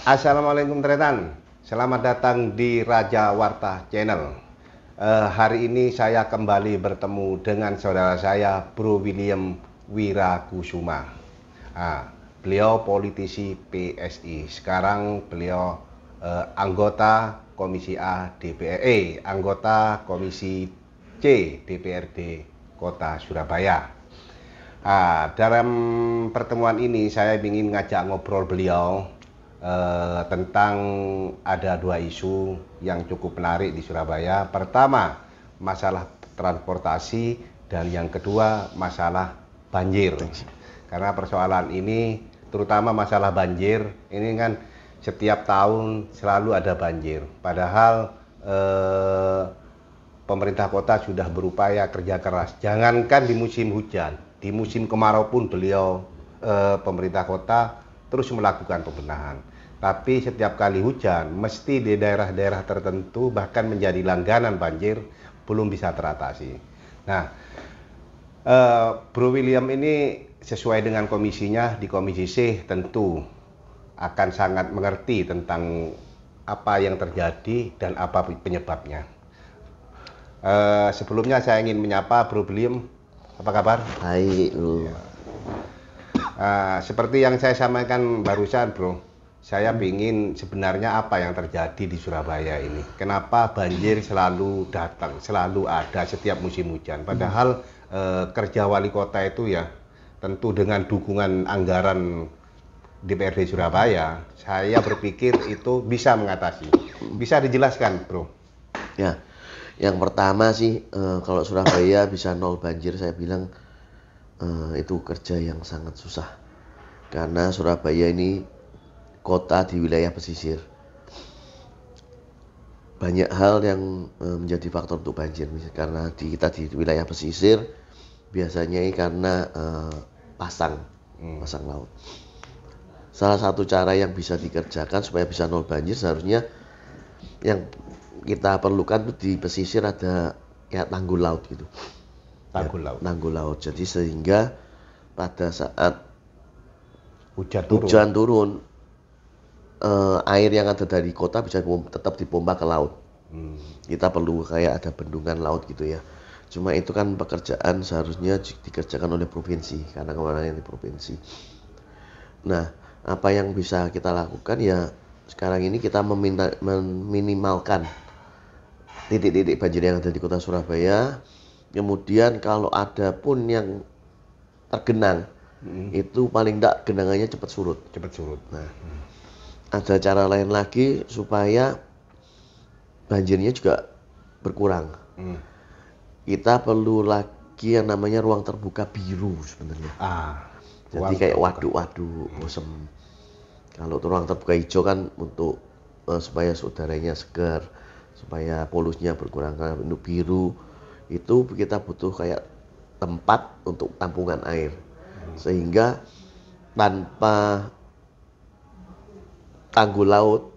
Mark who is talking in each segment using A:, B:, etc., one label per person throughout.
A: Assalamualaikum Tretan, selamat datang di Raja Warta Channel. Hari ini saya kembali bertemu dengan saudara saya, Bro William Wirakusuma. Beliau politisi PSI, sekarang beliau anggota Komisi A DPR, anggota Komisi C DPRD Kota Surabaya. Dalam pertemuan ini saya ingin ngajak ngobrol beliau tentang ada dua isu yang cukup menarik di Surabaya. Pertama, masalah transportasi, dan yang kedua masalah banjir. Karena persoalan ini, terutama masalah banjir, ini kan setiap tahun selalu ada banjir. Padahal pemerintah kota sudah berupaya kerja keras. Jangankan di musim hujan, di musim kemarau pun beliau pemerintah kota terus melakukan pembenahan. Tapi setiap kali hujan, mesti di daerah-daerah tertentu bahkan menjadi langganan banjir belum bisa teratasi. Nah, Bro William ini sesuai dengan komisinya di Komisi C tentu akan sangat mengerti tentang apa yang terjadi dan apa penyebabnya. Sebelumnya saya ingin menyapa Bro William, apa kabar?
B: Baik, Bro.
A: Seperti yang saya sampaikan barusan, Bro. Saya ingin sebenarnya apa yang terjadi di Surabaya ini. Kenapa banjir selalu datang, selalu ada setiap musim hujan. Padahal kerja wali kota itu ya tentu dengan dukungan anggaran DPRD Surabaya, saya berpikir itu bisa mengatasi. Bisa dijelaskan, Bro?
B: Ya, yang pertama sih kalau Surabaya bisa nol banjir, saya bilang itu kerja yang sangat susah. Karena Surabaya ini kota di wilayah pesisir. Banyak hal yang menjadi faktor untuk banjir. Karena kita di wilayah pesisir, biasanya karena pasang laut. Salah satu cara yang bisa dikerjakan supaya bisa nol banjir, seharusnya yang kita perlukan tuh di pesisir ada kayak tanggul laut gitu. Tanggul laut. Jadi sehingga pada saat hujan turun, air yang ada dari kota bisa tetap dipompa ke laut. Kita perlu kayak ada bendungan laut gitu ya. Cuma itu kan pekerjaan seharusnya dikerjakan oleh provinsi, karena kewenangannya di provinsi. Nah, apa yang bisa kita lakukan ya sekarang ini kita meminimalkan titik-titik banjir yang ada di kota Surabaya. Kemudian kalau ada pun yang tergenang, itu paling tidak genangannya cepat surut. Nah, ada cara lain lagi supaya banjirnya juga berkurang. Kita perlu lagi yang namanya ruang terbuka biru sebenarnya. Jadi kayak waduk-waduk, bosem. Kalau ruang terbuka hijau kan untuk supaya udaranya segar, supaya polusinya berkurang. Karena untuk biru itu kita butuh kayak tempat untuk tampungan air, sehingga tanpa tanggul laut,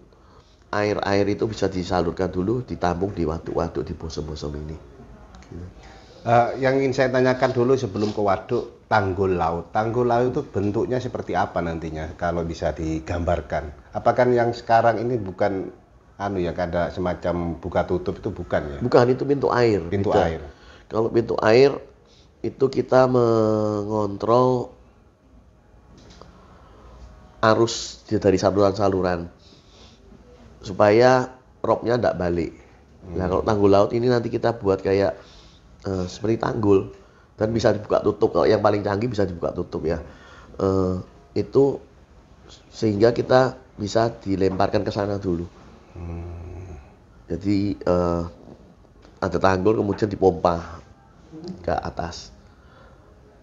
B: air itu bisa disalurkan dulu, ditampung di waduk-waduk di bosem-bosem ini.
A: Yang ingin saya tanyakan dulu sebelum ke waduk, tanggul laut. Tanggul laut itu bentuknya seperti apa nantinya kalau bisa digambarkan? Apakah yang sekarang ini bukan ada semacam buka tutup, itu bukan ya?
B: Bukan, itu pintu air.
A: Air.
B: Kalau pintu air itu kita mengontrol arus dari saluran-saluran supaya ropnya tidak balik. Nah, kalau tanggul laut ini nanti kita buat kayak seperti tanggul dan bisa dibuka tutup. Kalau yang paling canggih bisa dibuka tutup ya. Itu sehingga kita bisa dilemparkan ke sana dulu. Jadi ada tanggul kemudian dipompa ke atas.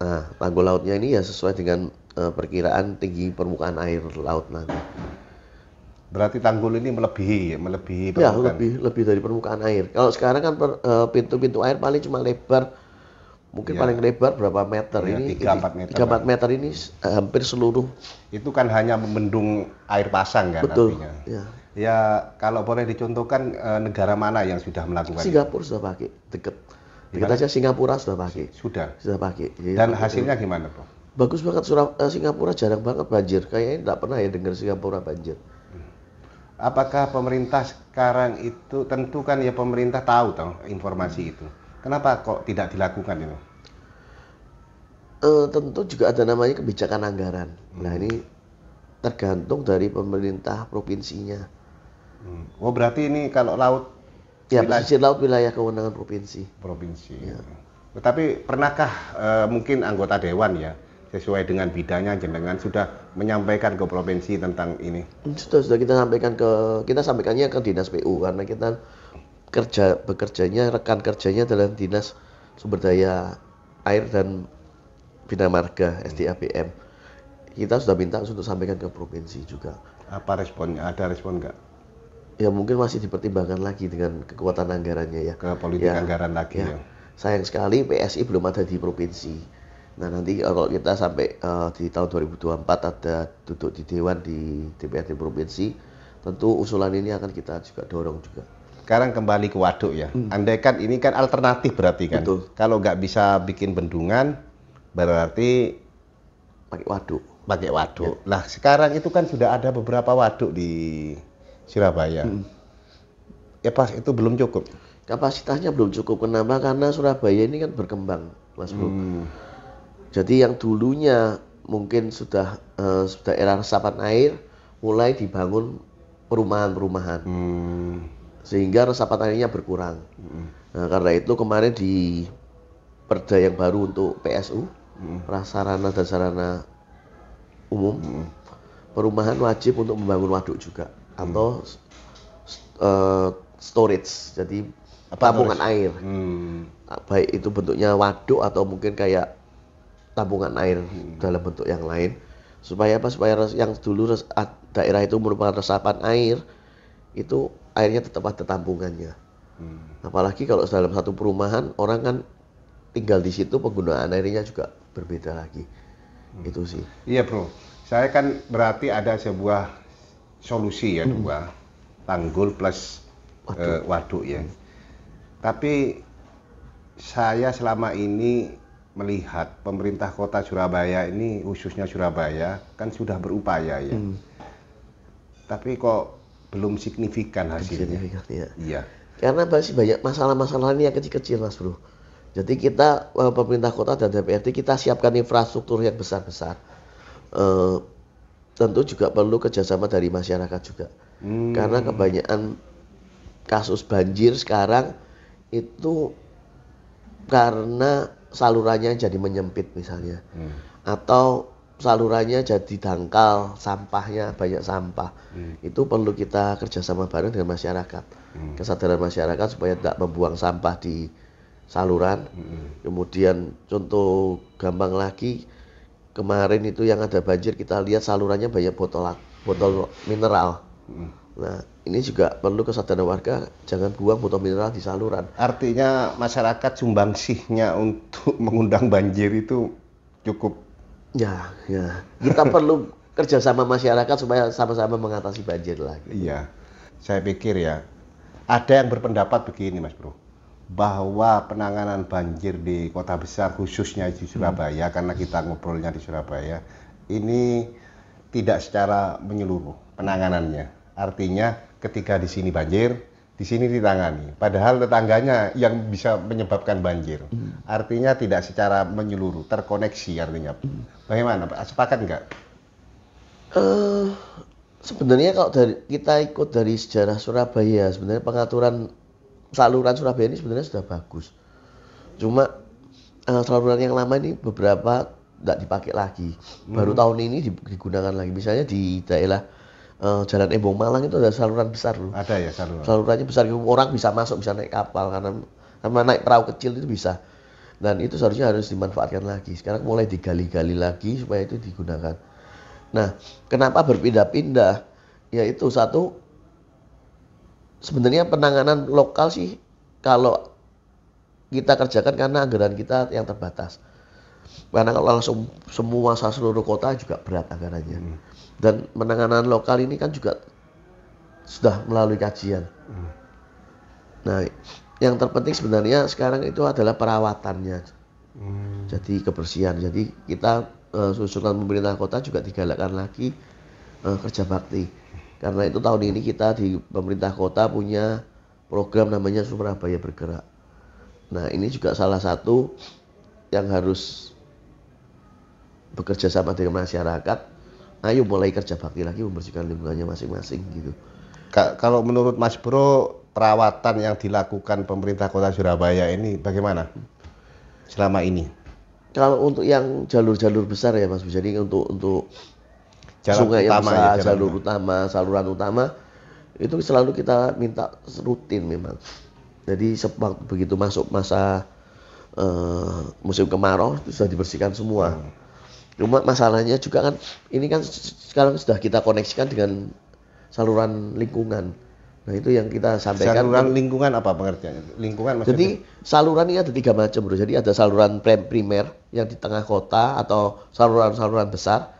B: Nah, tanggul lautnya ini ya sesuai dengan perkiraan tinggi permukaan air laut nanti.
A: Berarti tanggul ini melebihi
B: permukaan? Ya, lebih dari permukaan air. Kalau sekarang kan pintu-pintu air paling cuma lebar, mungkin paling lebar berapa meter?
A: Ya,
B: ini
A: 3-4
B: meter ini hampir seluruh.
A: Itu kan hanya membendung air pasang kan?
B: Betul.
A: Artinya. Ya, kalau boleh dicontohkan negara mana yang sudah melakukan?
B: Singapura sudah pakai, deket aja Singapura sudah pakai.
A: Sudah pakai.
B: Jadi,
A: dan hasilnya gimana, Bro?
B: Bagus banget. Singapura jarang banget banjir. Kayaknya tidak pernah ya dengar Singapura banjir.
A: Apakah pemerintah sekarang itu, tentu kan ya pemerintah tahu informasi itu. Kenapa kok tidak dilakukan itu?
B: Tentu juga ada namanya kebijakan anggaran. Nah ini tergantung dari pemerintah provinsinya.
A: Oh berarti ini kalau laut
B: Ya,
A: wilayah
B: pesisir laut wilayah kewenangan provinsi.
A: provinsi. Tetapi pernahkah mungkin anggota dewan ya sesuai dengan bidangnya jenengan sudah menyampaikan ke provinsi tentang ini?
B: Sudah kita sampaikannya ke dinas PU karena kita rekan kerjanya adalah dinas sumber daya air dan bina marga SDAPM. Kita sudah minta untuk sampaikan ke provinsi juga.
A: Apa responnya? Ada respon nggak?
B: Ya mungkin masih dipertimbangkan lagi dengan kekuatan anggarannya ya.
A: Ke politik anggaran lagi ya.
B: Sayang sekali PSI belum ada di provinsi. Nah nanti kalau kita sampai di tahun 2024 ada duduk di dewan di DPRD provinsi, tentu usulan ini akan kita juga dorong juga.
A: Sekarang kembali ke waduk ya. Andai kan ini kan alternatif berarti kan.
B: Betul.
A: Kalau nggak bisa bikin bendungan, berarti
B: Pakai waduk.
A: pakai waduk. Lah sekarang itu kan sudah ada beberapa waduk di Surabaya. Ya pas itu belum cukup.
B: Kapasitasnya belum cukup. Kenapa? Karena Surabaya ini kan berkembang, Mas Bro. Jadi yang dulunya mungkin sudah era resapan air, mulai dibangun perumahan-perumahan. Sehingga resapan airnya berkurang. Nah, karena itu kemarin di Perda yang baru untuk PSU, prasarana dan sarana umum, perumahan wajib untuk membangun waduk juga atau storage, jadi tabungan air. Baik itu bentuknya waduk atau mungkin kayak tabungan air dalam bentuk yang lain. Supaya apa? Supaya yang dulu daerah itu merupakan resapan air, itu airnya tetap ada tampungannya. Apalagi kalau dalam satu perumahan orang kan tinggal di situ, penggunaan airnya juga berbeda lagi. Itu sih.
A: Iya bro, saya kan berarti ada sebuah solusi ya, dua tanggul plus waduk ya. Tapi saya selama ini melihat pemerintah kota Surabaya ini, khususnya Surabaya, kan sudah berupaya ya. Tapi kok belum signifikan hasilnya.
B: Ya.
A: Iya.
B: Karena masih banyak masalah-masalah ini yang kecil-kecil, Mas Bro. Jadi kita pemerintah kota dan DPRD kita siapkan infrastruktur yang besar-besar. Tentu juga perlu kerjasama dari masyarakat juga. Karena kebanyakan kasus banjir sekarang itu karena salurannya jadi menyempit misalnya, atau salurannya jadi dangkal, sampahnya banyak sampah. Itu perlu kita kerjasama bareng dengan masyarakat. Kesadaran masyarakat supaya tidak membuang sampah di saluran. Kemudian contoh gampang lagi, kemarin itu yang ada banjir kita lihat salurannya banyak botol mineral. Nah ini juga perlu kesadaran warga, jangan buang botol mineral di saluran.
A: Artinya masyarakat sumbangsihnya untuk mengundang banjir itu cukup.
B: Ya. Kita perlu kerjasama masyarakat supaya sama-sama mengatasi banjir lagi.
A: Iya, saya pikir ya, ada yang berpendapat begini Mas Bro, bahwa penanganan banjir di kota besar khususnya di Surabaya, karena kita ngobrolnya di Surabaya, ini tidak secara menyeluruh penanganannya. Artinya ketika di sini banjir, di sini ditangani. Padahal tetangganya yang bisa menyebabkan banjir. Artinya tidak secara menyeluruh, terkoneksi artinya. Bagaimana Pak? Sepakat nggak?
B: Sebenarnya kalau kita ikut dari sejarah Surabaya, sebenarnya pengaturan saluran Surabaya ini sebenarnya sudah bagus. Cuma saluran yang lama ini beberapa tidak dipakai lagi. Baru tahun ini digunakan lagi. Misalnya di daerah Jalan Embong Malang itu ada saluran besar loh.
A: Ada ya saluran.
B: Salurannya besar, orang bisa masuk, bisa naik kapal karena naik perahu kecil itu bisa. Dan itu seharusnya harus dimanfaatkan lagi. Sekarang mulai digali-gali lagi supaya itu digunakan. Nah, kenapa berpindah-pindah? Yaitu satu, sebenarnya penanganan lokal sih kalau kita kerjakan karena anggaran kita yang terbatas. Karena kalau langsung semua seluruh kota juga berat anggarannya. Dan penanganan lokal ini kan juga sudah melalui kajian. Nah, yang terpenting sebenarnya sekarang itu adalah perawatannya. Jadi kebersihan. Jadi kita susunan pemerintah kota juga digalakkan lagi kerja bakti. Karena itu tahun ini kita di pemerintah kota punya program namanya Surabaya Bergerak. Nah ini juga salah satu yang harus bekerja sama dengan masyarakat. Ayo mulai kerja bakti lagi membersihkan lingkungannya masing-masing gitu.
A: Kalau menurut Mas Bro, perawatan yang dilakukan pemerintah Kota Surabaya ini bagaimana selama ini?
B: Kalau untuk yang jalur-jalur besar ya Mas, jadi untuk
A: Jalan
B: sungai yang
A: utama
B: besar,
A: ya,
B: jalur utama, saluran utama itu selalu kita minta rutin memang. Jadi begitu masuk masa musim kemarau itu sudah dibersihkan semua. Cuma masalahnya juga kan ini kan sekarang sudah kita koneksikan dengan saluran lingkungan. Nah itu yang kita sampaikan.
A: Saluran lingkungan apa pengertiannya? Lingkungan maksudnya?
B: Jadi saluran ini ada 3 macam bro. Jadi ada saluran primer yang di tengah kota atau saluran-saluran besar.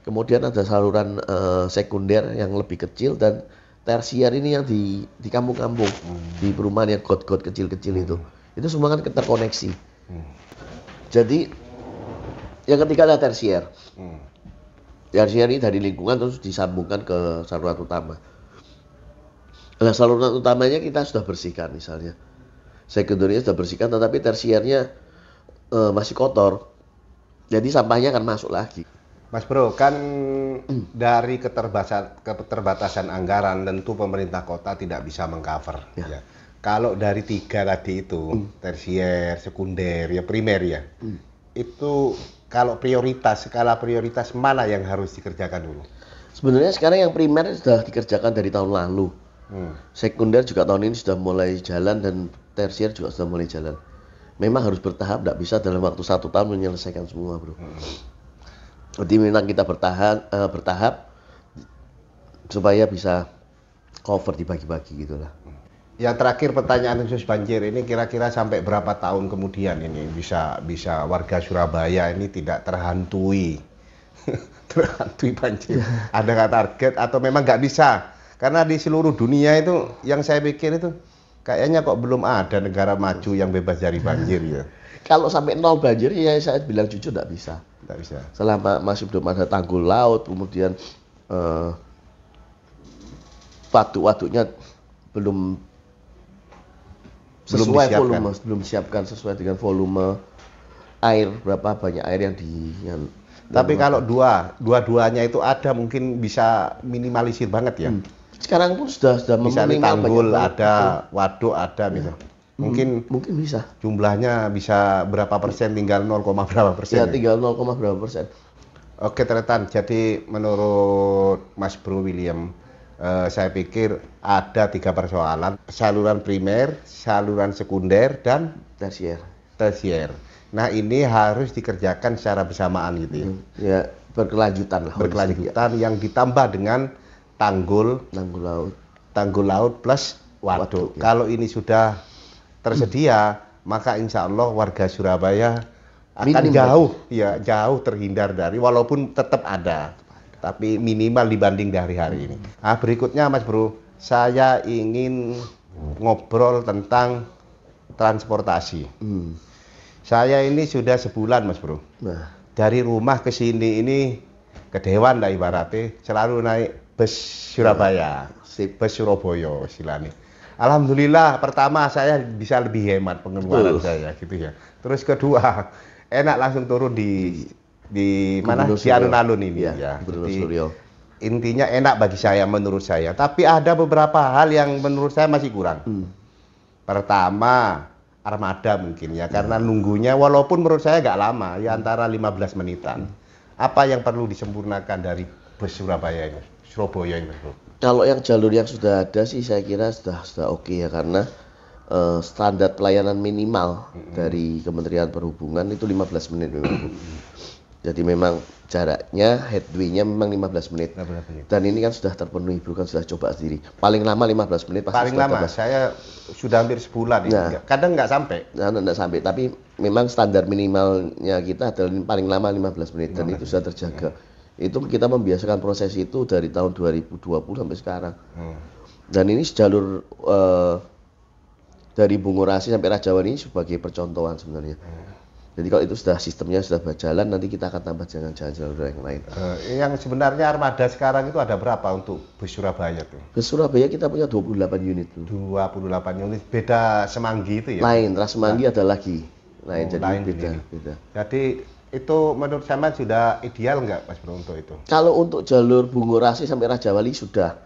B: Kemudian ada saluran sekunder yang lebih kecil dan tersier ini yang di kampung-kampung, di perumahan yang got-got kecil-kecil itu. Itu semua kan terkoneksi. Jadi yang ketiga adalah tersier. Tersier ini dari lingkungan terus disambungkan ke saluran utama. Nah, saluran utamanya kita sudah bersihkan misalnya. Sekundernya sudah bersihkan tetapi tersiernya masih kotor. Jadi sampahnya akan masuk lagi.
A: Mas Bro, kan dari keterbatasan anggaran tentu pemerintah kota tidak bisa mengcover. Ya. Kalau dari 3 tadi itu, tersier, sekunder, ya primer ya, itu kalau skala prioritas mana yang harus dikerjakan dulu?
B: Sebenarnya sekarang yang primer sudah dikerjakan dari tahun lalu. Sekunder juga tahun ini sudah mulai jalan dan tersier juga sudah mulai jalan. Memang harus bertahap, tidak bisa dalam waktu 1 tahun menyelesaikan semua bro. Jadi memang kita bertahap supaya bisa cover dibagi-bagi gitulah.
A: Yang terakhir pertanyaan khusus banjir ini kira-kira sampai berapa tahun kemudian ini bisa warga Surabaya ini tidak terhantui banjir? Ada nggak target atau memang nggak bisa? Karena di seluruh dunia itu yang saya pikir itu kayaknya kok belum ada negara maju yang bebas dari banjir ya.
B: Kalau sampai 0 banjir ya saya bilang jujur nggak bisa.
A: Nggak bisa.
B: Selama masih belum ada tanggul laut, kemudian waduk-waduknya belum sesuai volume, belum disiapkan sesuai dengan volume air, berapa banyak air yang
A: tapi kalau dua-duanya itu ada mungkin bisa minimalisir banget ya.
B: Sekarang pun sudah
A: memenuhi tanggul ada, waduk ada bisa. Mungkin
B: bisa.
A: Jumlahnya bisa berapa persen, tinggal 0, berapa persen.
B: Ya, tinggal 0, berapa persen.
A: Oke, Tretan. Jadi menurut Mas Bro William, saya pikir ada 3 persoalan: saluran primer, saluran sekunder, dan tersier. Nah, ini harus dikerjakan secara bersamaan gitu ya.
B: Ya, berkelanjutan lah.
A: Berkelanjutan yang ditambah dengan tanggul laut plus waduk. Ya. Kalau ini sudah tersedia, maka insya Allah warga Surabaya akan jauh terhindar dari, walaupun tetap ada. Tapi minimal dibanding dari hari ini. Nah, berikutnya Mas Bro, saya ingin ngobrol tentang transportasi. Saya ini sudah sebulan Mas Bro. Dari rumah ke sini ini ke Dewan lah ibaratnya, selalu naik bus Surabaya, bus Surabaya istilahnya. Alhamdulillah, pertama saya bisa lebih hemat pengeluaran saya gitu ya. Terus kedua, enak langsung turun di mana di alun-alun ini ya. Jadi, intinya enak bagi saya menurut saya. Tapi ada beberapa hal yang menurut saya masih kurang. Pertama, armada mungkin ya, karena nunggunya walaupun menurut saya nggak lama ya, antara 15 menitan. Apa yang perlu disempurnakan dari bus Surabaya ini?
B: Kalau yang jalur yang sudah ada sih saya kira sudah oke ya, karena standar pelayanan minimal dari Kementerian Perhubungan itu 15 menit memang. Jadi memang jaraknya headway-nya memang 15 menit. Dan ini kan sudah terpenuhi, Bro, kan sudah coba sendiri. Paling lama 15 menit pasti.
A: Paling lama, saya sudah hampir sebulan ini. Kadang nggak sampai.
B: Nggak sampai, tapi memang standar minimalnya kita adalah paling lama 15 menit dan itu sudah terjaga. Itu kita membiasakan proses itu dari tahun 2020 sampai sekarang. Dan ini jalur dari Bungurasi sampai Rajawan ini sebagai percontohan sebenarnya. Jadi kalau itu sudah sistemnya sudah berjalan, nanti kita akan tambah jalan jalur yang lain.
A: Yang sebenarnya armada sekarang itu ada berapa untuk bus Surabaya tuh?
B: Bus Surabaya kita punya 28 unit tuh.
A: 28 unit, beda Semanggi itu ya?
B: Lain, Trans Semanggi ada lagi. Lain, jadi
A: lain
B: beda.
A: Jadi itu menurut saya sudah ideal nggak Mas Bro untuk itu?
B: Kalau untuk jalur Bungurasi sampai Raja Wali sudah.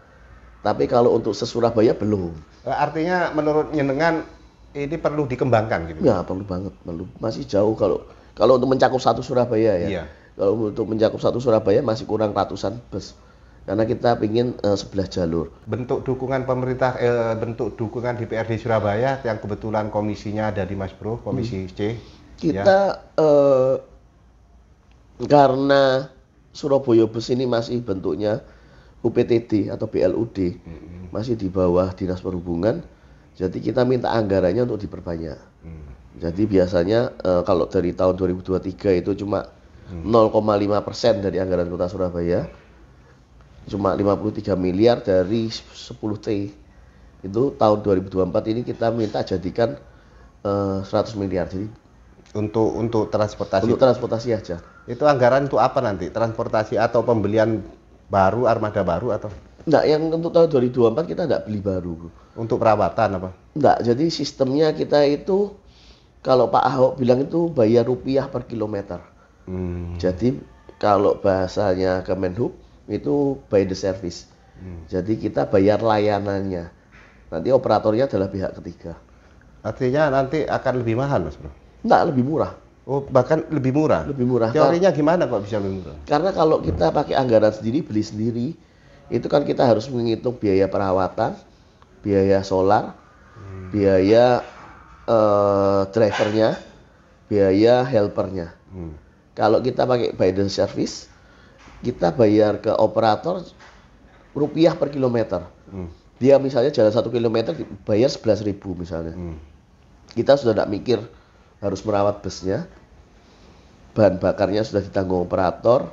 B: Tapi kalau untuk se-Surabaya belum.
A: Artinya menurut jenengan ini perlu dikembangkan gitu?
B: Ya perlu banget, perlu. Masih jauh kalau untuk mencakup satu Surabaya ya.
A: Iya.
B: Kalau untuk mencakup satu Surabaya masih kurang ratusan bus. Karena kita ingin 11 jalur.
A: Bentuk dukungan pemerintah, bentuk dukungan DPRD Surabaya yang kebetulan komisinya ada di Mas Bro, Komisi C.
B: Kita karena Surabaya Bus ini masih bentuknya UPTD atau BLUD, masih di bawah Dinas Perhubungan, jadi kita minta anggarannya untuk diperbanyak. Jadi biasanya kalau dari tahun 2023 itu cuma 0,5% dari anggaran Kota Surabaya, cuma 53 miliar dari 10 T. Itu tahun 2024 ini kita minta jadikan 100 miliar. Jadi
A: untuk transportasi.
B: Untuk transportasi aja.
A: Itu anggaran untuk apa nanti? Transportasi atau pembelian baru, armada baru atau?
B: Enggak, yang untuk tahun 2024 kita enggak beli baru, Bro.
A: Untuk perawatan apa?
B: Enggak, jadi sistemnya kita itu kalau Pak Ahok bilang itu bayar rupiah per kilometer. Jadi kalau bahasanya Kemenhub itu by the service. Jadi kita bayar layanannya. Nanti operatornya adalah pihak ketiga.
A: Artinya nanti akan lebih mahal, Mas Bro?
B: Enggak, lebih murah.
A: Oh, bahkan lebih murah?
B: Lebih murah.
A: Teorinya gimana kok bisa lebih murah?
B: Karena kalau kita pakai anggaran sendiri, beli sendiri, itu kan kita harus menghitung biaya perawatan, biaya solar, biaya drivernya, biaya helpernya. Kalau kita pakai by the service, kita bayar ke operator rupiah per kilometer. Dia misalnya jalan 1 kilometer bayar 11.000 misalnya. Kita sudah tidak mikir harus merawat busnya, bahan bakarnya sudah ditanggung operator,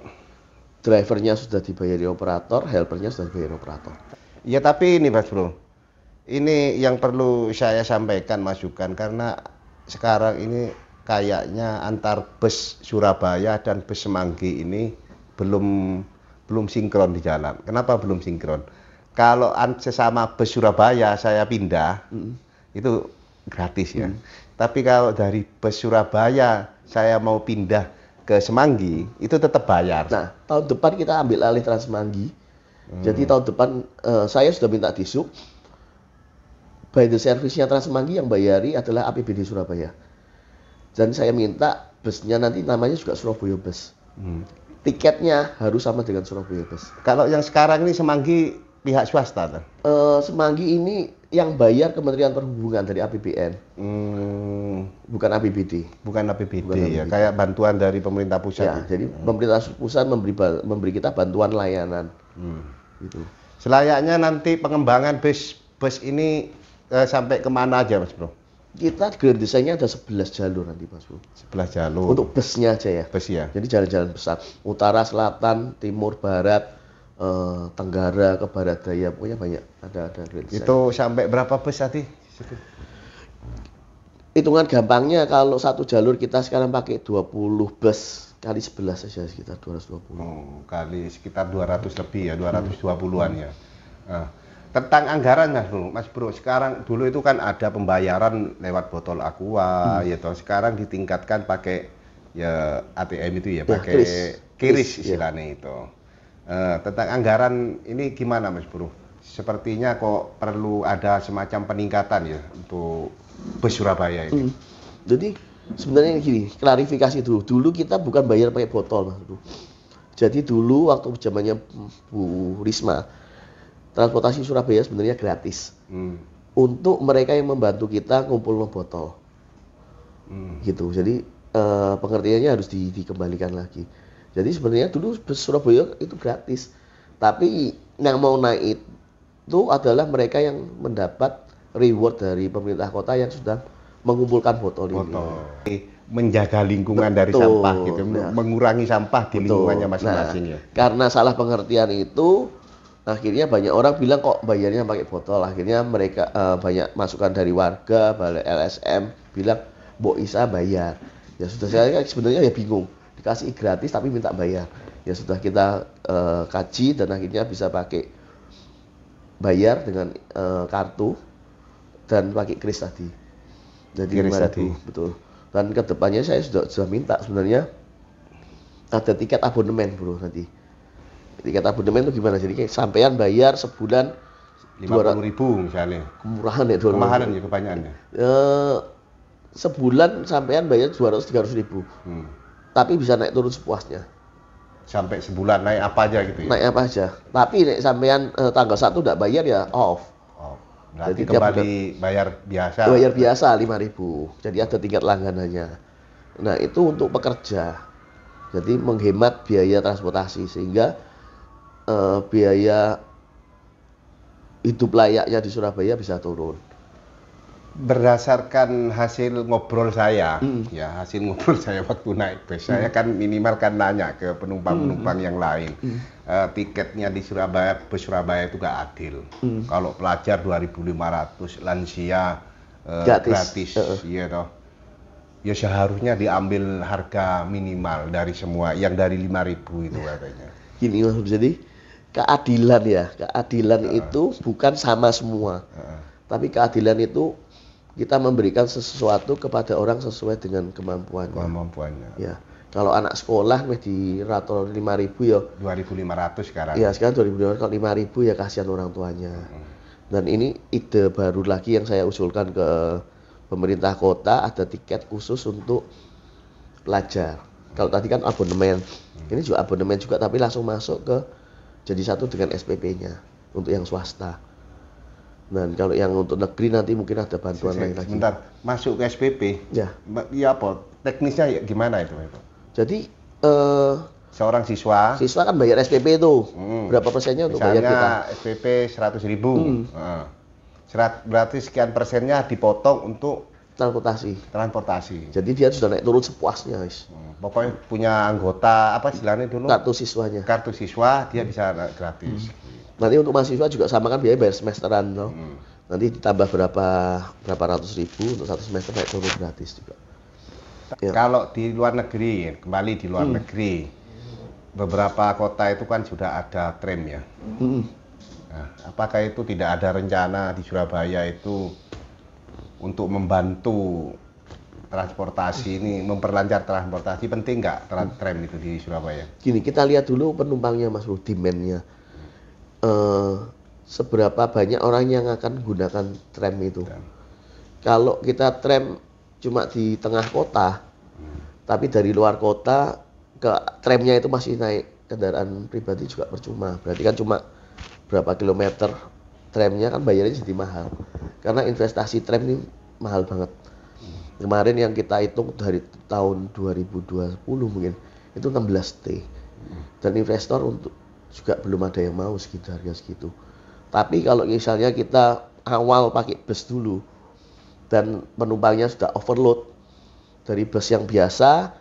B: drivernya sudah dibayari operator, helpernya sudah dibayari operator.
A: Ya tapi ini Mas Bro, ini yang perlu saya sampaikan masukan karena sekarang ini kayaknya antar bus Surabaya dan bus Semanggi ini belum sinkron di jalan. Kenapa belum sinkron? Kalau sesama bus Surabaya saya pindah, itu gratis ya. Tapi kalau dari bus Surabaya saya mau pindah ke Semanggi, itu tetap bayar.
B: Nah, tahun depan kita ambil alih Trans Semanggi. Jadi tahun depan saya sudah minta disub, by the service-nya Trans Semanggi yang bayari adalah APBD Surabaya. Dan saya minta busnya nanti namanya juga Surabaya Bus. Tiketnya harus sama dengan Surabaya Bus.
A: Kalau yang sekarang ini Semanggi pihak swasta?
B: Semanggi ini yang bayar Kementerian Perhubungan dari APBN. Bukan APBD.
A: Bukan APBD ya, kayak bantuan dari pemerintah pusat.
B: Ya, jadi pemerintah pusat memberi kita bantuan layanan. Gitu.
A: Selayaknya nanti pengembangan bus ini sampai kemana aja Mas Bro?
B: Kita grand desainnya ada 11 jalur nanti Mas Bro.
A: 11 jalur.
B: Untuk busnya aja ya.
A: Bus ya.
B: Jadi jalan-jalan besar. Utara, selatan, timur, barat, tenggara, ke barat daya, pokoknya banyak. Ada grand design.
A: Itu sampai berapa bus tadi?
B: Hitungan gampangnya kalau satu jalur kita sekarang pakai 20 bus kali 11 saja sekitar 220.
A: Kali sekitar 200 lebih ya, 220-an ya. Tentang anggaran Mas Bro, sekarang dulu itu kan ada pembayaran lewat botol aqua, ya toh. Sekarang ditingkatkan pakai ya ATM itu ya, pakai kris istilahnya itu. Tentang anggaran ini gimana Mas Bro? Sepertinya kok perlu ada semacam peningkatan ya untuk bus Surabaya ini.
B: Jadi sebenarnya gini, klarifikasi dulu. Dulu kita bukan bayar pakai botol Mas Bro. Jadi dulu waktu zamannya Bu Risma, transportasi Surabaya sebenarnya gratis. Untuk mereka yang membantu kita ngumpul botol. Gitu. Jadi pengertiannya harus dikembalikan lagi. Jadi sebenarnya dulu bus Surabaya itu gratis. Tapi yang mau naik itu adalah mereka yang mendapat reward dari pemerintah kota yang sudah mengumpulkan botol ini.
A: Menjaga lingkungan dari sampah gitu, mengurangi sampah di lingkungannya masing-masing ya.
B: Karena salah pengertian itu, akhirnya banyak orang bilang kok bayarnya pakai botol. Akhirnya mereka banyak masukan dari warga, balik LSM bilang, Mbok Isa bayar. Ya sudah, saya kan sebenarnya ya bingung, dikasih gratis tapi minta bayar. Ya sudah kita kaji dan akhirnya bisa pakai bayar dengan kartu dan pakai kris tadi. Jadi
A: Kris
B: 5.000,
A: tadi.
B: betul. Dan kedepannya saya sudah minta sebenarnya ada tiket abonemen bro nanti. Tiket abonemen itu gimana? Jadi kayak sampean bayar sebulan
A: 50.000 misalnya.
B: kemurahan ya dulu.
A: Kemahalan ya kebanyakannya.
B: Sebulan sampean bayar 200-300 ribu. Tapi bisa naik turun sepuasnya.
A: Sampai sebulan naik apa aja gitu ya?
B: Naik apa aja. Tapi naik sampean tanggal 1 enggak bayar ya off.
A: Berarti
B: Jadi
A: kembali bayar biasa.
B: Bayar biasa 5.000. Jadi ada tingkat langganannya. Nah, itu untuk pekerja. Jadi menghemat biaya transportasi sehingga biaya hidup layaknya di Surabaya bisa turun.
A: Berdasarkan hasil ngobrol saya, ya hasil ngobrol saya waktu naik bus, saya kan minimal kan nanya ke penumpang-penumpang yang lain, tiketnya di Surabaya, bus Surabaya itu gak adil. Kalau pelajar 2.500, lansia gratis, iya toh. Ya seharusnya diambil harga minimal dari semua, yang dari 5.000 itu katanya.
B: Gini Mas, jadi keadilan ya, keadilan itu bukan sama semua, tapi keadilan itu kita memberikan sesuatu kepada orang sesuai dengan kemampuannya. Ya, kalau anak sekolah di rata 5.000 ya
A: 2.500 sekarang.
B: Ya sekarang 2.500, kalau 5.000 ya kasihan orang tuanya. Dan ini ide baru lagi yang saya usulkan ke pemerintah kota, ada tiket khusus untuk pelajar. Kalau tadi kan abonemen, ini juga abonemen juga tapi langsung masuk ke jadi satu dengan SPP-nya untuk yang swasta. Dan kalau yang untuk negeri nanti mungkin ada bantuan lain lagi.
A: Sebentar, masuk ke SPP.
B: Ya.
A: Iya apa? Teknisnya ya gimana itu?
B: Jadi
A: seorang siswa
B: kan bayar SPP itu. Berapa persennya untuk bayar kita?
A: Misalnya SPP 100.000. Berarti sekian persennya dipotong untuk transportasi.
B: Jadi dia sudah naik turun sepuasnya, guys.
A: Pokoknya punya anggota apa istilahnya dulu?
B: Kartu siswanya.
A: Kartu siswa dia bisa gratis.
B: Nanti untuk mahasiswa juga sama kan biaya bayar semesteran loh. Nanti ditambah berapa ratus ribu untuk satu semester naik turun gratis juga.
A: Ya. Kalau di luar negeri, kembali di luar negeri, beberapa kota itu kan sudah ada tram ya. Nah, apakah itu tidak ada rencana di Surabaya itu untuk membantu transportasi ini, memperlancar transportasi, penting nggak tram itu di Surabaya?
B: Gini, kita lihat dulu penumpangnya Mas Bro, demand-nya. Seberapa banyak orang yang akan gunakan tram itu. Kalau kita tram cuma di tengah kota, tapi dari luar kota ke tramnya itu masih naik kendaraan pribadi juga percuma. Berarti kan cuma berapa kilometer tramnya kan bayarnya jadi mahal. Karena investasi tram ini mahal banget. Kemarin yang kita hitung dari tahun 2020 mungkin itu 16 T. Dan investor untuk juga belum ada yang mau segitu harga segitu. Tapi kalau misalnya kita awal pakai bus dulu dan penumpangnya sudah overload dari bus yang biasa,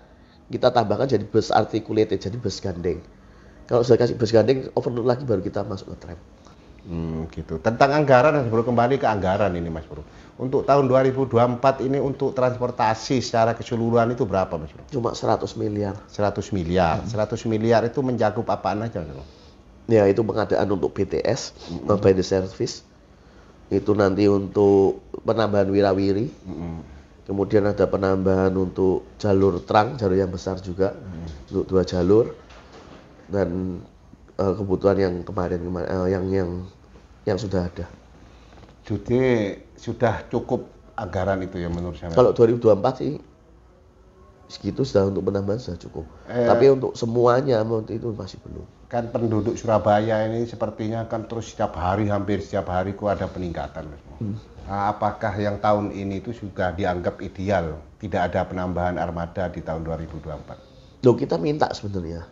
B: kita tambahkan jadi bus articulated, jadi bus gandeng. Kalau sudah kasih bus gandeng overload lagi baru kita masuk ke tram.
A: Gitu. Tentang anggaran, Mas Bro, kembali ke anggaran ini Mas Bro. Untuk tahun 2024 ini untuk transportasi secara keseluruhan itu berapa Mas Bro?
B: Cuma 100 miliar.
A: 100 miliar. 100 miliar itu mencakup apaan aja Mas Bro?
B: Ya itu pengadaan untuk BTS, Mobile Service. Itu nanti untuk penambahan wirawiri. Kemudian ada penambahan untuk jalur trunk, jalur yang besar juga. Untuk 2 jalur. Dan kebutuhan yang kemarin yang sudah ada.
A: Jadi sudah cukup anggaran itu ya menurut saya.
B: Kalau 2024 sih segitu sudah untuk penambahan sudah cukup. Tapi untuk semuanya itu masih belum.
A: Kan penduduk Surabaya ini sepertinya kan terus hampir setiap hari kok ada peningkatan. Nah, apakah yang tahun ini itu sudah dianggap ideal, tidak ada penambahan armada di tahun 2024?
B: Loh, kita minta sebenarnya.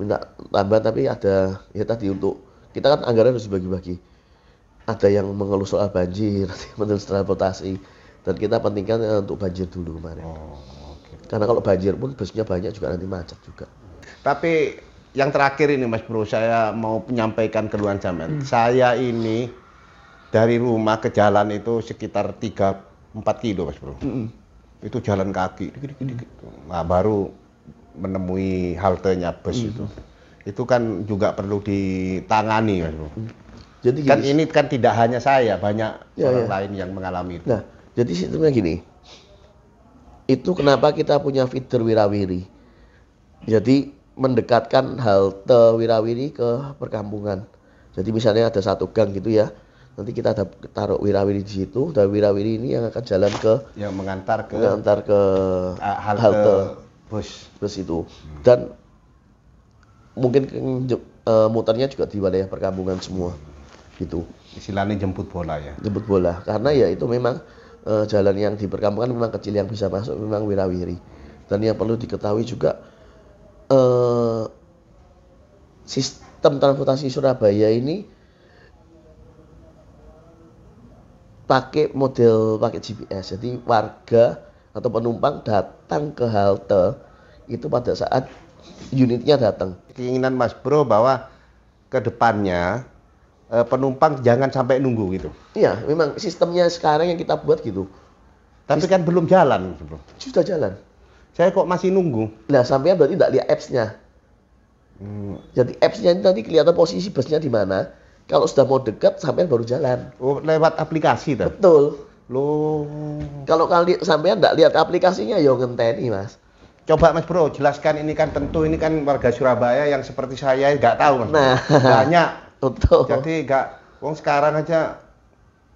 B: Minta tambah, tapi ada ya tadi untuk kita kan anggaran harus dibagi-bagi. Ada yang mengeluh soal banjir, ada yang mengeluh transportasi, dan kita pentingkan untuk banjir dulu kemarin. Karena kalau banjir pun busnya banyak juga nanti macet juga.
A: Tapi yang terakhir ini Mas Bro, saya mau menyampaikan keluhan zaman. Saya ini dari rumah ke jalan itu sekitar 3-4 kilo Mas Bro. itu jalan kaki, dikit-dikit. Nah, baru menemui haltenya bus itu. Itu kan juga perlu ditangani, Mas Bro.
B: Jadi
A: Kan
B: gini,
A: ini kan tidak hanya saya, banyak
B: Ya,
A: orang
B: ya.
A: lain yang mengalami itu.
B: nah, jadi sistemnya gini. Itu kenapa kita punya feeder Wirawiri. Jadi mendekatkan halte Wirawiri ke perkampungan. Jadi misalnya ada satu gang gitu ya. Nanti kita taruh Wirawiri di situ. Dan Wirawiri ini yang akan jalan ke
A: Yang mengantar ke
B: halte
A: bus
B: itu. Dan mungkin muternya juga di wilayah perkampungan semua. Gitu.
A: Istilahnya jemput bola ya.
B: Jemput bola. Karena ya itu memang jalan yang di perkampungan memang kecil, yang bisa masuk memang Wirawiri. Dan yang perlu diketahui juga sistem transportasi Surabaya ini pakai GPS. Jadi warga atau penumpang datang ke halte itu pada saat unitnya datang.
A: Keinginan Mas Bro bahwa ke depannya penumpang jangan sampai nunggu gitu.
B: Iya, memang sistemnya sekarang yang kita buat gitu.
A: Tapi kan belum jalan, Mas Bro.
B: Sudah jalan.
A: Saya kok masih nunggu.
B: Nah, sampai berarti tidak lihat apps-nya. Jadi apps-nya ini nanti kelihatan posisi busnya di mana. Kalau sudah mau dekat, sampai baru jalan.
A: Oh, lewat aplikasi dah.
B: Betul.
A: Loh.
B: Kalau sampai tidak lihat aplikasinya, ya ngenteni, Mas.
A: Coba Mas Bro, jelaskan, ini kan tentu ini kan warga Surabaya yang seperti saya nggak tahu, Mas.
B: Nah,
A: banyak.
B: betul.
A: Jadi nggak, wong sekarang aja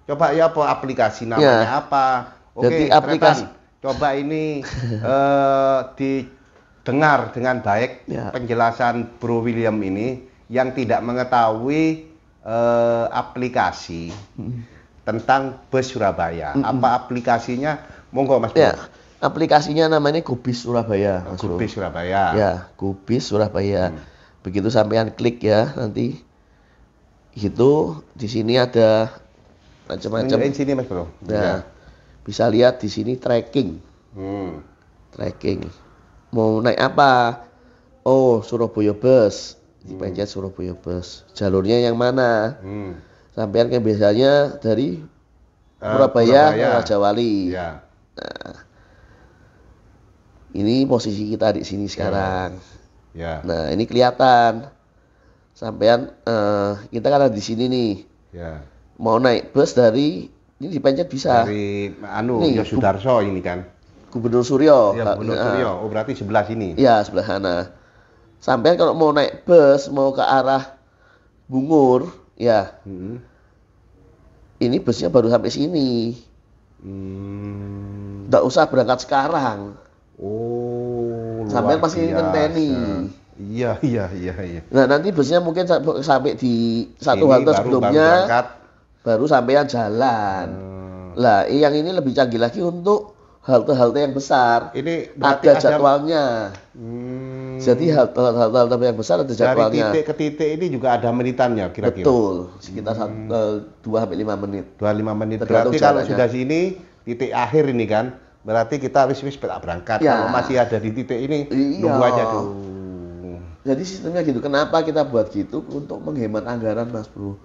A: coba ya apa aplikasi namanya
B: Ya.
A: apa. Oke,
B: Jadi aplikasi
A: coba ini didengar dengan baik
B: Ya.
A: penjelasan Bro William ini yang tidak mengetahui aplikasi tentang bus Surabaya. Apa aplikasinya? Monggo Mas Bro.
B: Ya, aplikasinya namanya Gubis Surabaya, Mas Bro.
A: Gubis Surabaya.
B: Ya, Gubis Surabaya. Begitu sampean klik ya, nanti itu di sini ada macam-macam.
A: Tunjukin sini Mas Bro.
B: Nah, bisa lihat di sini tracking. Tracking. Mau naik apa? Oh, Surabaya Bus. Dipencet Surabaya Bus. Jalurnya yang mana? Sampean kan biasanya dari Surabaya ke Raja Wali.
A: Ya.
B: Nah, ini posisi kita di sini sekarang.
A: Ya.
B: Nah, ini kelihatan. Sampean kita kan ada di sini nih.
A: Ya.
B: Mau naik bus dari ini dipencet bisa.
A: Dari
B: Nih,
A: Yosudarso ini kan.
B: Gubernur Suryo.
A: Ya, Gubernur Suryo. Oh, berarti sebelah sini.
B: Ya, sebelah sana. Sampean kalau mau naik bus mau ke arah Bungur, ya. Ini busnya baru sampai sini. Nggak usah berangkat sekarang.
A: Oh,
B: Sampai
A: luar
B: pasti
A: biasa.
B: ngenteni.
A: Iya.
B: Nah, nanti busnya mungkin sampai di satu
A: Sini
B: halte
A: baru
B: sebelumnya
A: berangkat.
B: baru sampean jalan. Lah, yang ini lebih canggih lagi untuk halte-halte yang besar.
A: Ini berarti
B: ada jadwalnya. Jadi halte-halte yang besar ada jadwalnya.
A: Dari titik ke titik ini juga ada menitannya kira-kira.
B: Betul, sekitar 2-5 menit.
A: 25 menit.
B: Tergantung
A: Berarti kalau
B: jalannya.
A: sudah sini titik akhir ini kan, berarti kita wis berangkat.
B: Ya.
A: Kalau masih ada di titik ini,
B: Iya.
A: nunggu aja dulu.
B: Jadi sistemnya gitu. Kenapa kita buat gitu? Untuk menghemat anggaran, Mas Bro.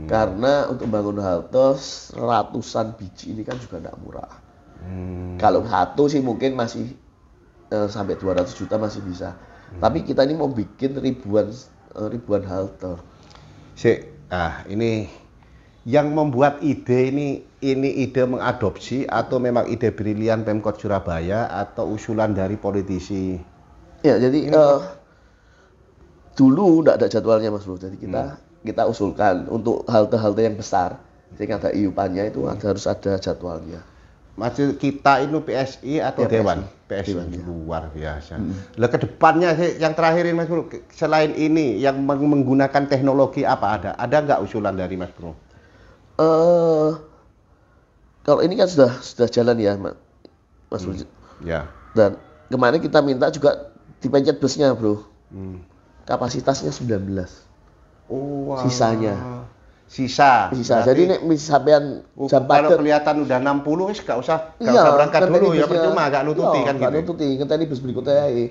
B: Karena untuk bangun halte ratusan biji ini kan juga tidak murah. Kalau satu sih mungkin masih sampai 200 juta masih bisa. Tapi kita ini mau bikin ribuan halte.
A: Ini yang membuat ide ini ide mengadopsi atau memang ide brilian Pemkot Surabaya atau usulan dari politisi?
B: Ya, jadi dulu tidak ada jadwalnya, Mas Bro. Jadi kita usulkan untuk halte-halte yang besar, sehingga ada iupannya itu harus ada jadwalnya.
A: Maksud kita ini PSI atau
B: Ya,
A: Dewan?
B: PSI.
A: PSI. Luar biasa. Lah ke depannya yang terakhir ini Mas Bro, selain ini yang menggunakan teknologi apa ada? Ada nggak usulan dari Mas Bro?
B: Kalau ini kan sudah jalan ya, Mas Bro.
A: Ya.
B: Dan kemarin kita minta juga dipencet busnya, Bro. Kapasitasnya 19.
A: Oh, wah.
B: Sisanya.
A: Sisa.
B: Jadi nek sampean jam
A: kalau
B: padet
A: kelihatan udah 60 wis nggak usah
B: iya,
A: berangkat
B: kan
A: dulu
B: ini
A: ya
B: busnya.
A: percuma nggak nututi
B: Iya,
A: kan
B: nggak
A: gitu.
B: nututi, kan tadi bus berikutnya ya.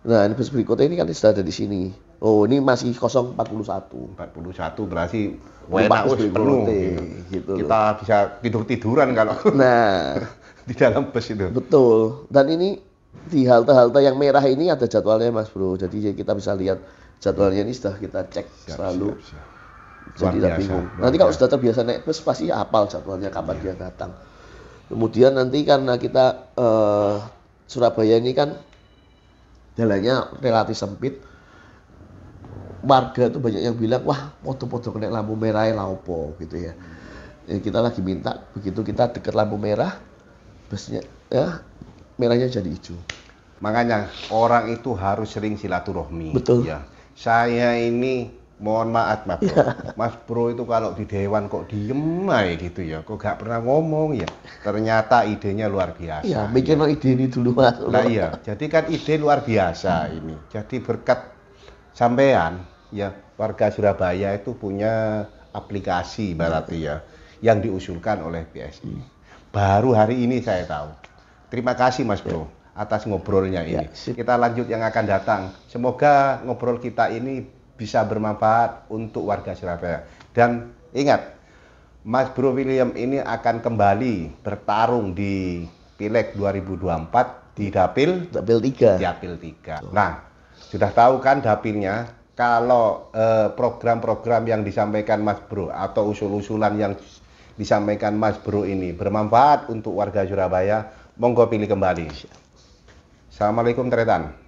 B: Nah, ini bus berikutnya ini kan sudah ada di sini. Oh, ini masih 041.
A: 41 berarti
B: Numpak
A: enak
B: bus
A: wis penuh.
B: berikutnya, gitu loh.
A: Kita bisa tidur-tiduran kalau.
B: Nah,
A: di dalam bus itu.
B: Betul. Dan ini di halte-halte yang merah ini ada jadwalnya Mas Bro. Jadi kita bisa lihat jadwalnya ini sudah kita cek selalu.
A: Siap.
B: Jadi tidak bingung. Nanti kalau sudah terbiasa naik bus pasti hafal jadwalnya kapan dia datang. Kemudian nanti karena kita Surabaya ini kan jalannya relatif sempit. Warga tuh banyak yang bilang, wah foto-foto kena lampu merah laupo gitu ya. Jadi kita lagi minta begitu kita dekat lampu merah, busnya ya merahnya jadi hijau.
A: Makanya orang itu harus sering silaturahmi.
B: Betul.
A: Ya. Saya ini mohon maaf Mas Bro. Mas Bro itu kalau di dewan kok diem aja gitu ya, kok gak pernah ngomong ya. Ternyata idenya luar biasa.
B: Iya, mikir ide ini dulu Mas.
A: Nah iya, jadi kan ide luar biasa ini. Jadi berkat sampean ya, warga Surabaya itu punya aplikasi berarti ya yang diusulkan oleh PSI. Baru hari ini saya tahu. Terima kasih Mas Bro atas ngobrolnya ini. Kita lanjut yang akan datang. Semoga ngobrol kita ini bisa bermanfaat untuk warga Surabaya. Dan ingat, Mas Bro William ini akan kembali bertarung di Pileg 2024 di Dapil
B: 3.
A: Dapil 3. Nah, sudah tahu kan dapilnya? Kalau program-program yang disampaikan Mas Bro atau usul-usulan yang disampaikan Mas Bro ini bermanfaat untuk warga Surabaya, monggo pilih kembali. Assalamualaikum Tretan.